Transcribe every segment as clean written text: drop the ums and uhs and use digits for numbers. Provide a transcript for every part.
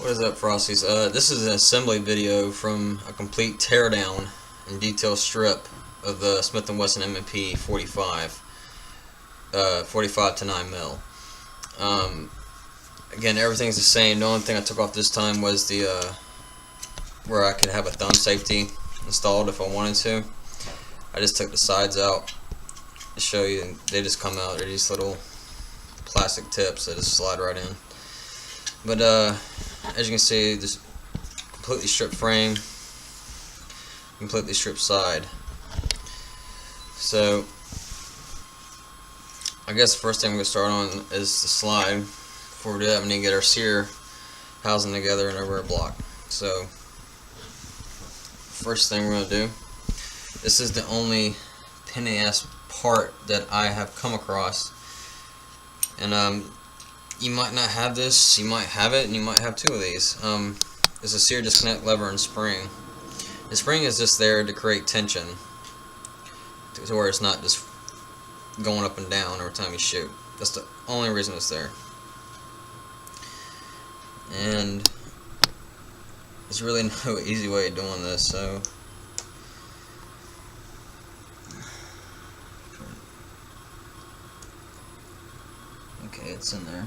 What is up, Frosties? This is an assembly video from a complete teardown and detail strip of the Smith and Wesson M&P 45, 45 to 9 mil. Again, everything's the same. The only thing I took off this time was the where I could have a thumb safety installed if I wanted to. I just took the sides out to show you, and they just come out. They're these little plastic tips that just slide right in. But as you can see, this completely stripped frame, completely stripped side. So I guess the first thing we're going to start on is the slide. Before we do that, we need to get our sear housing together in our rear block. So first thing we're going to do, this is the only pain-in-the-ass part that I have come across, and you might not have this, you might have it, and you might have two of these. It's a sear disconnect lever and spring. The spring is just there to create tension, to where it's not just going up and down every time you shoot. That's the only reason it's there. And there's really no easy way of doing this, so okay, it's in there.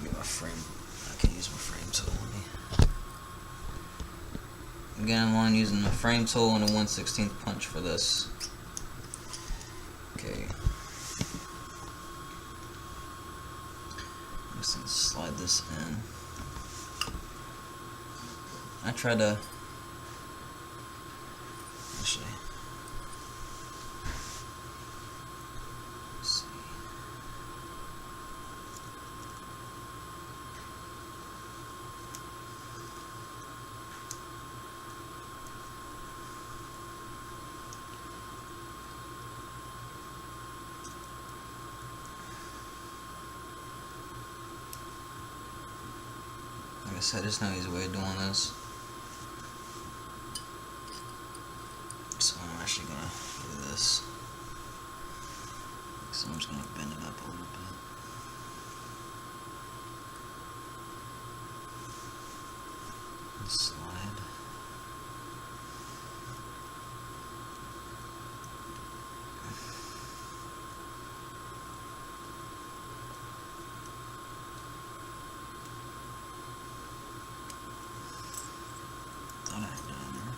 Get my frame. I can't use my frame tool. Again, I'm only using the frame tool and a 1/16 punch for this. Okay. I'm just gonna slide this in. I try to actually. Let's see. Like I said, there's no easy way of doing this. So I'm actually going to do this. So I'm just going to bend it up a little bit. And slide. Thought I had it in there.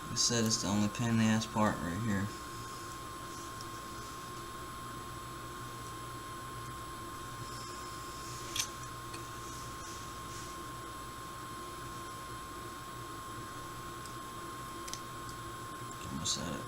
Like I said, it's the only pain in the ass part right here. Almost at it.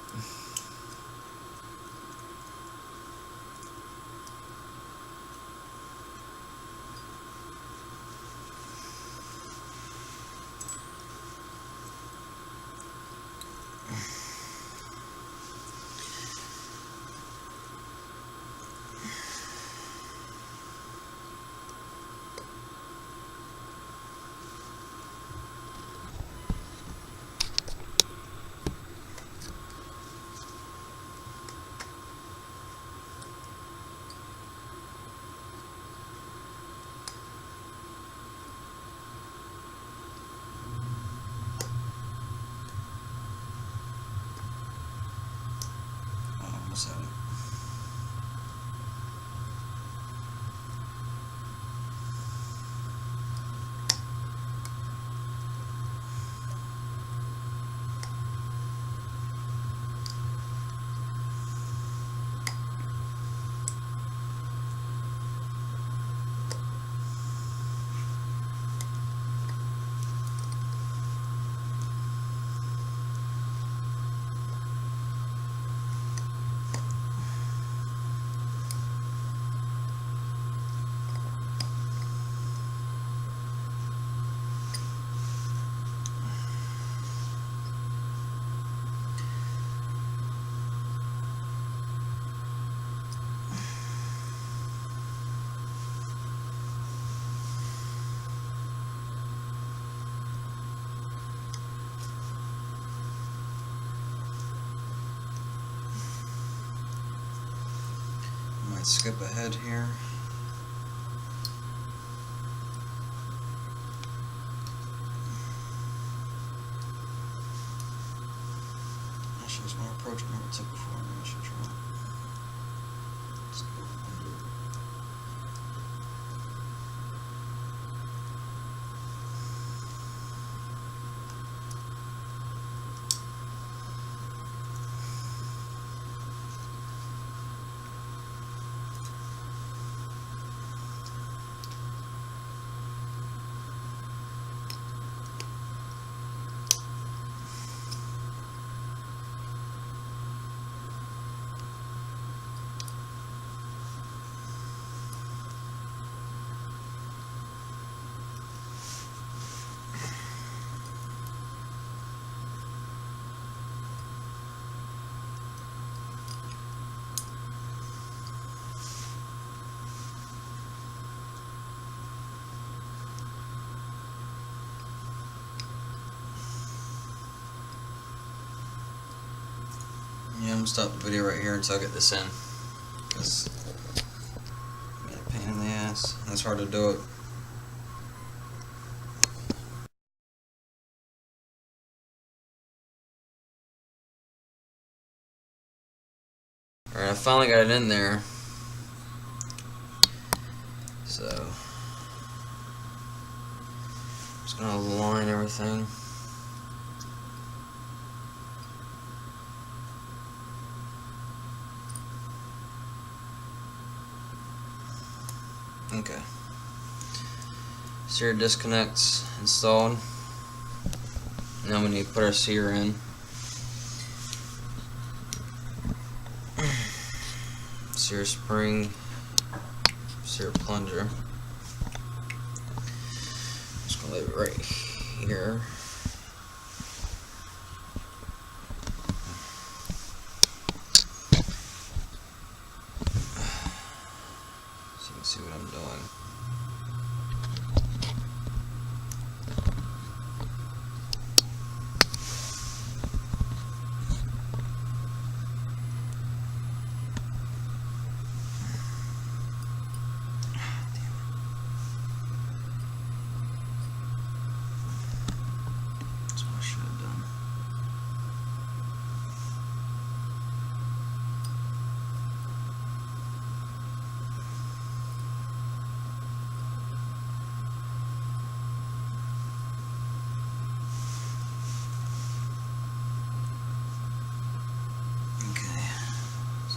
Let's skip ahead here. Actually, there's one approach I never took before. Maybe I should try. Let's go under. Yeah, I'm gonna stop the video right here until I get this in, because it's a pain in the ass and it's hard to do it. Alright, I finally got it in there. So I'm just gonna align everything. Okay. Sear disconnects installed. Now we need to put our sear in. Sear spring, sear plunger. Just gonna leave it right here. So you can see what I'm doing.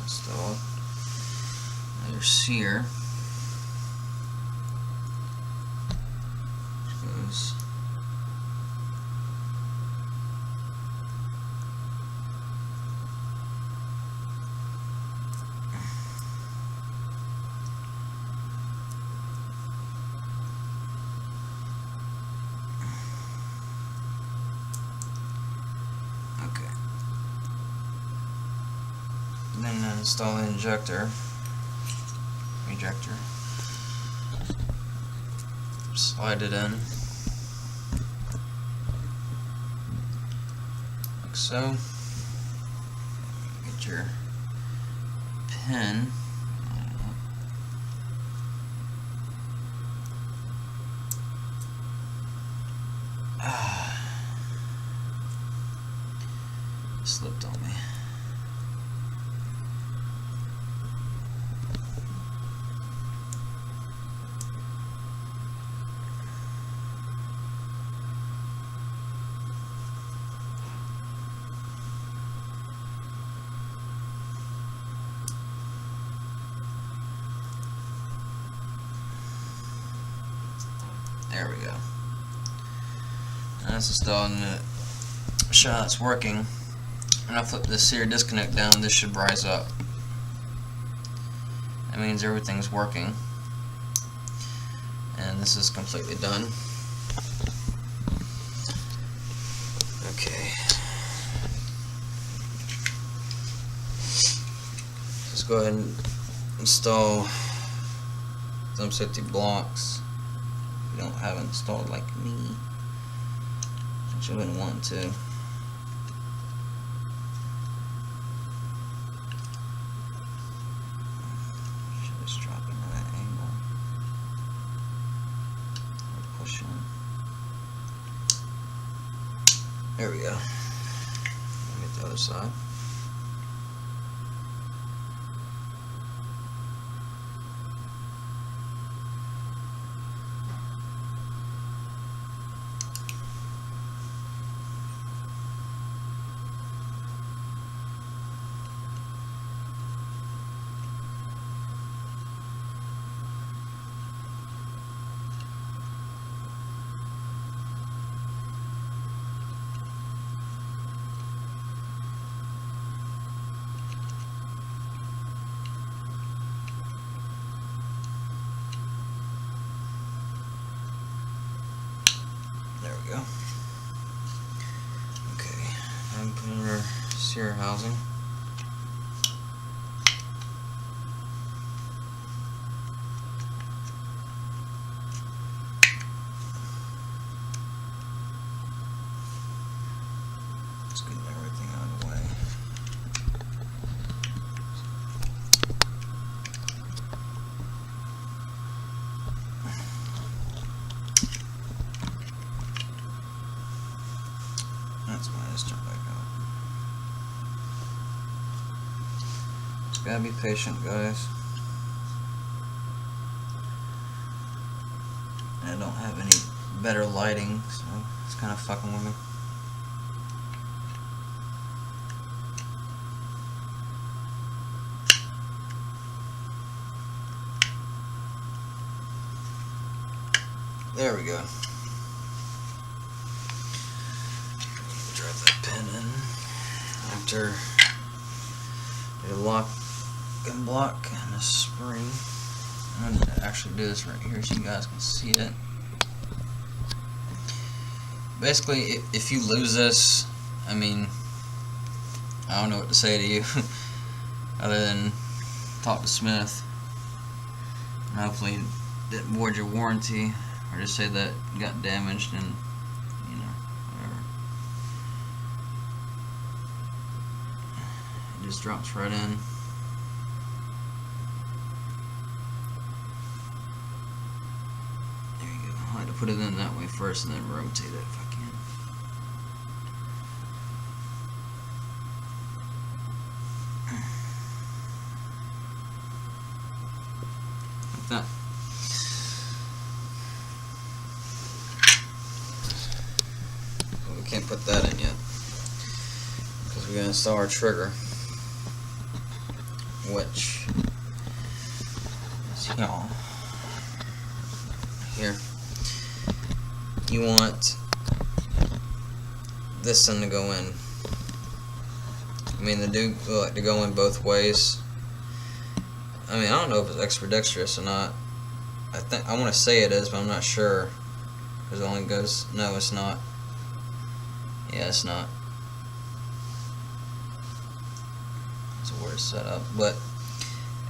Installed. Now your sear goes okay. And then install the ejector. Slide it in like so. Get your pin. Slipped on me. There we go. And that's installed and it shows how it's working. When I flip this sear disconnect down, this should rise up. That means everything's working. And this is completely done. Okay. Let's go ahead and install some safety blocks. If you don't have it installed like me, which I wouldn't want to. push in. There we go. Get the other side. There we go. Okay, I'm putting our sear housing. Just getting everything out of the way. That's why it's turned back on. Just gotta be patient, guys. I don't have any better lighting, so it's kind of fucking with me. There we go. Drive that pin in after a lock and block and a spring. I'm going to actually do this right here so you guys can see it. Basically, if you lose this, I mean, I don't know what to say to you other than talk to Smith and hopefully it didn't void your warranty, or just say that it got damaged and, you know, whatever. It just drops right in. There you go. I like to put it in that way first and then rotate it if I can. Like that. Can't put that in yet because we're going to install our trigger, which is here. You want this thing to go in. I mean, they do like to go in both ways. I mean, I don't know if it's extra-dexterous or not. I want to say it is, but I'm not sure because it only goes. No, it's not. Yeah, it's not. That's where it's set up. But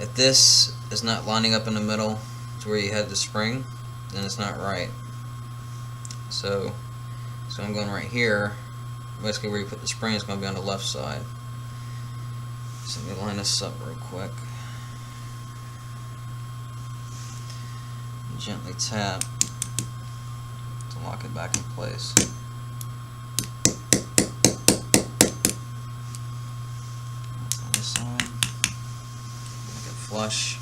if this is not lining up in the middle to where you had the spring, then it's not right. So I'm going right here. Basically, where you put the spring is going to be on the left side. So let me line this up real quick. Gently tap to lock it back in place. Flush,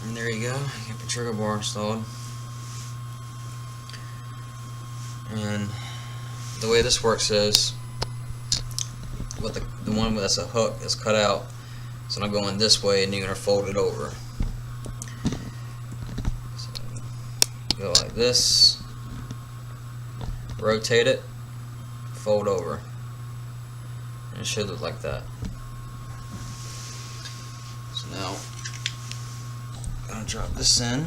and there you go. You got the trigger bar installed. And the way this works is, with the one that's a hook is cut out, so I'm going this way, and you're gonna fold it over. So go like this, rotate it, fold over. And it should look like that. So now I'm gonna drop this in.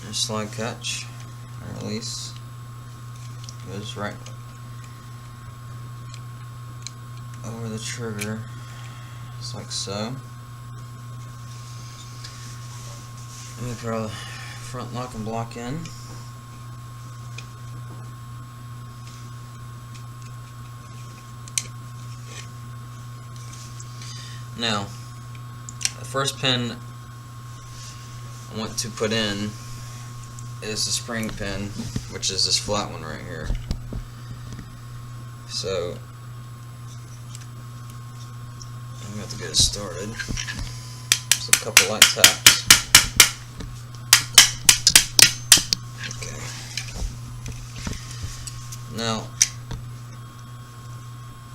And slide catch and release goes right over the trigger, just like so. Let me put our front lock and block in. Now, the first pin I want to put in is the spring pin, which is this flat one right here. So I'm going to get it started. Just a couple light taps. Okay. Now,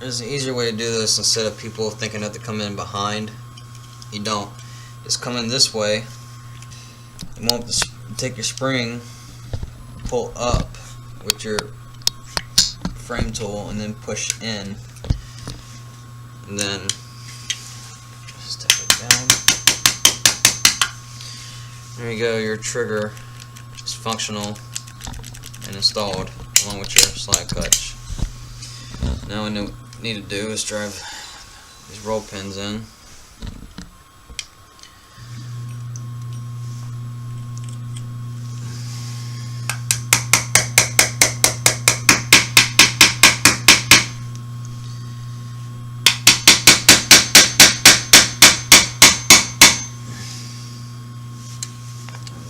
there's an easier way to do this instead of people thinking that to come in behind. You don't. Just come in this way. You want to take your spring, pull up with your frame tool, and then push in. And then just take it down. There you go. Your trigger is functional and installed along with your slide clutch. Now what we need to do is drive these roll pins in.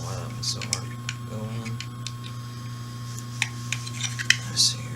Why that one's so hard to go in? Let's see here.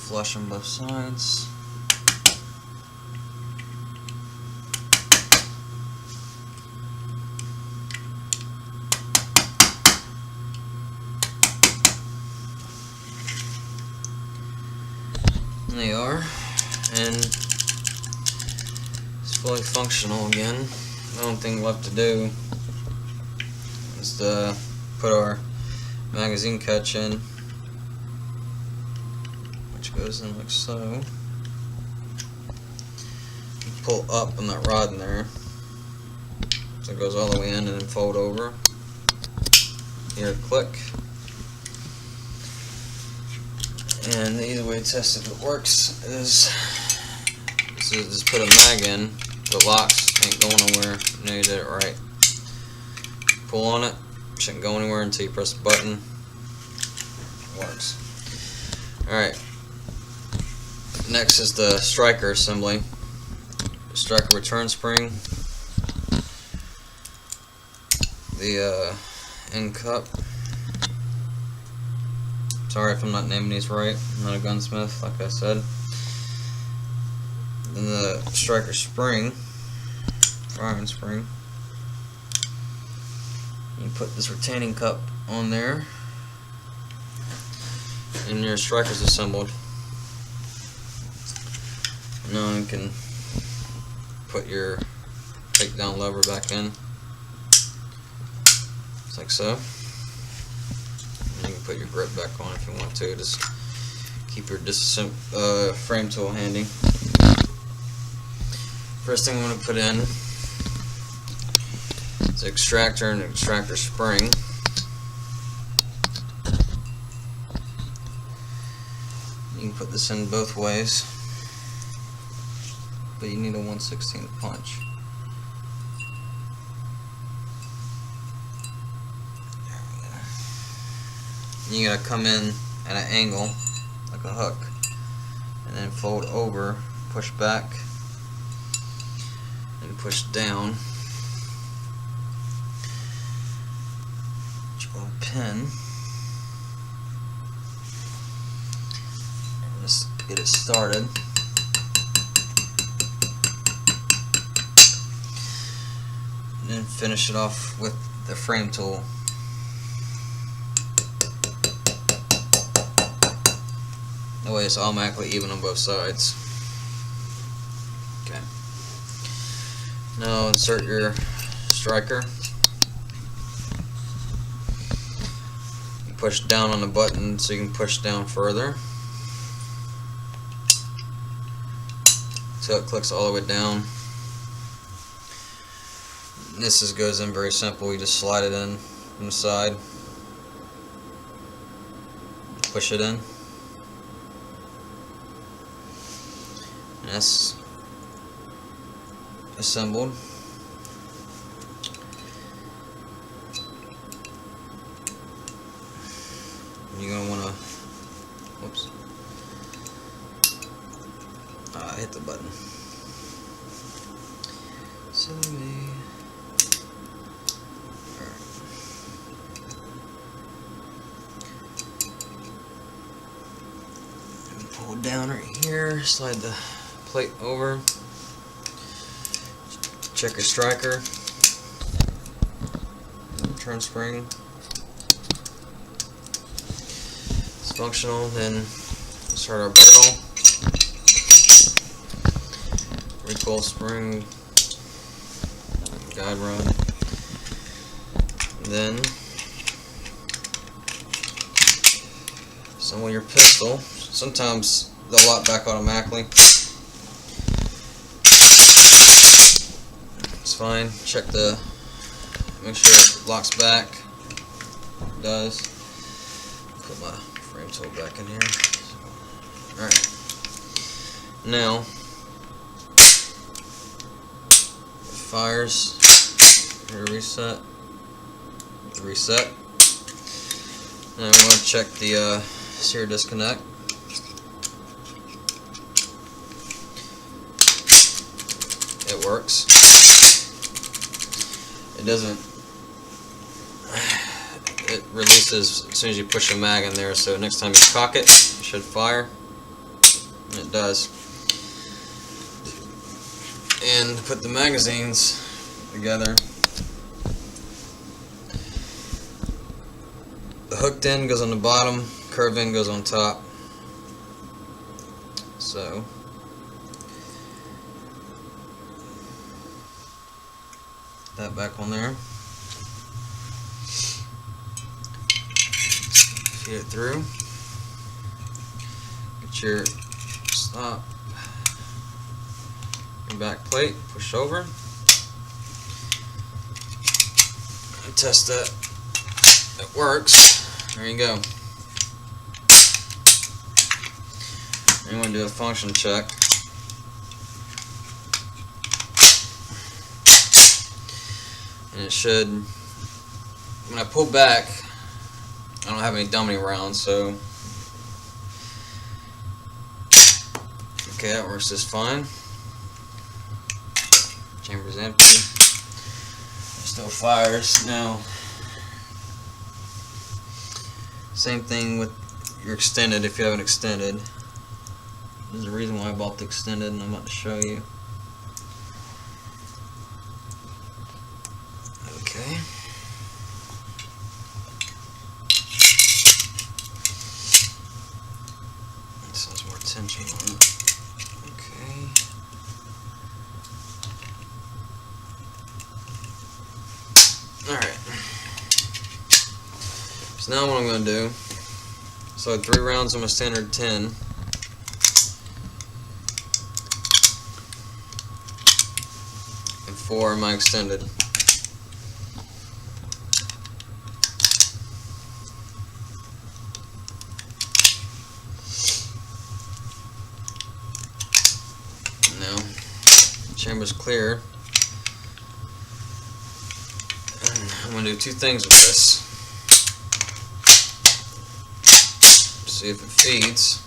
Flush on both sides. And they are, and it's fully functional again. The only thing left to do is to put our magazine catch in. Goes in like so. You pull up on that rod in there, so it goes all the way in, and then fold over. Here, click. And the easy way to test if it works is just put a mag in. The locks ain't going nowhere. You know you did it right. Pull on it. Shouldn't go anywhere until you press the button. It works. All right. Next is the striker assembly. The striker return spring, the end cup. Sorry if I'm not naming these right. I'm not a gunsmith, like I said. Then the striker spring, firing spring. You put this retaining cup on there, and your striker's assembled. Now you can put your takedown lever back in, just like so. And you can put your grip back on if you want to. Just keep your frame tool handy. First thing I'm going to put in is the extractor and the extractor spring. You can put this in both ways, but you need a 1/16 punch. There we go. You gotta come in at an angle, like a hook, and then fold over, push back, and push down. Put your little pin. And just get it started. And then finish it off with the frame tool. That way it's automatically even on both sides. Okay. Now insert your striker. You push down on the button so you can push down further, until it clicks all the way down. This goes in very simple. You just slide it in from the side, push it in, and that's assembled. You're gonna wanna, whoops, I hit the button. Silly me. Alright. Pull it down right here, slide the plate over, check your striker, turn spring. It's functional, then start our barrel, recoil spring, guide rod, then assemble your pistol. Sometimes they'll lock back automatically. It's fine. Check make sure it locks back. It does. Put my frame tool back in here. Alright. Now, fires. Reset. Reset. Now we want to check the sear disconnect. It works. It doesn't. It releases as soon as you push a mag in there. So next time you cock it, it should fire. And it does. And put the magazines together. The hooked end goes on the bottom, curved end goes on top. So that back on there. Feed it through. Get your stop. Your back plate, push over. And test that it works. There you go. And you want to do a function check. And it should, when I pull back, I don't have any dumping rounds, so okay, that works just fine. Chamber's empty. Still fires. Now, same thing with your extended if you haven't extended. There's a reason why I bought the extended, and I'm about to show you. Okay. This has more tension on it. Okay. Alright. So now what I'm going to do, so 3 rounds on my standard 10. And 4 in my extended. Now, the chamber's clear. And I'm going to do 2 things with this. See if it feeds,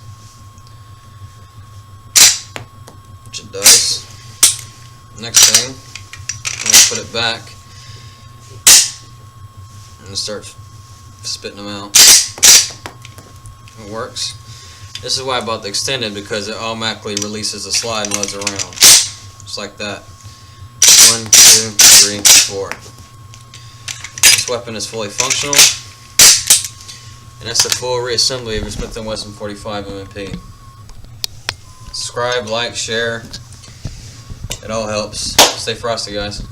which it does. Next thing, I'm going to put it back and start spitting them out. It works. This is why I bought the extended, because it automatically releases the slide and loads around. Just like that. 1, 2, 3, 4. This weapon is fully functional. And that's the full reassembly of your Smith and Wesson 45 M&P. Subscribe, like, share. It all helps. Stay frosty, guys.